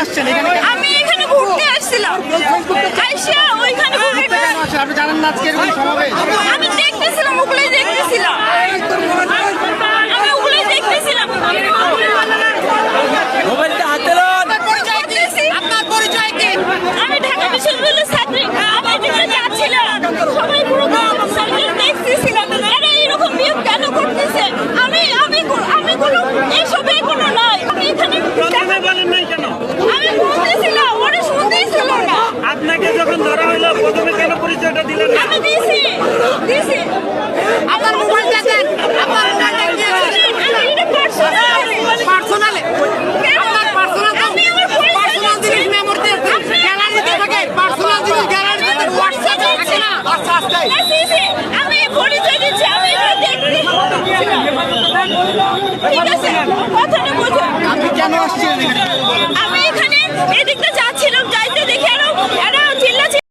আসছেন এখানে? আমি এখানে ঘুরতে আসছিলাম। আইসা ওইখানে আপনি জানেন না আজকে এরকম সমাবেশ? আমি দেখতেছিলাম, ওগুলোই দেখতেছিলাম। আমি ওগুলোই দেখতেছিলাম। মোবাইলটা হাতে লন। আপনার পরিচয় কি? আমি ঢাকা বিশ্ববিদ্যালয়ের ছাত্রী। আমি এদিকে যাচ্ছিলাম, সবাই পুরো সাইকেল দেখতেছিলাম। আরে এরকম বিহেভ কেন করতেছে? আমি কোনো এসবে কোনো নাই। আমি এখানে বলেন নাই কেন? আমি বলতেছিলাম, ওরা শুনতেছিল না। আপনাকে যখন ধরা হইলো প্রথমে কেন পরিচয়টা দিলেন না? আমি দিছি। আপনার মোবাইলটা দেন, আপনার মোবাইলটা দিয়ে দেন। এটা পার্সোনাল। পার্সোনালে আপনার পার্সোনাল পার্সোনাল জিনিস মেমোরিতে গ্যালারিতে থাকে, পার্সোনাল জিনিস গ্যালারিতে থাকে, হোয়াটসঅ্যাপে থাকে না। আচ্ছা আচ্ছা আমি পরিচয় দিচ্ছি, আমি এটা দেখছি। ঠিক আছে, কথাটা বুঝুন। আপনি কেন আসছেন এখানে? আমি এখানে এদিকটা যাচ্ছিলাম, যাইতে দেখি আরো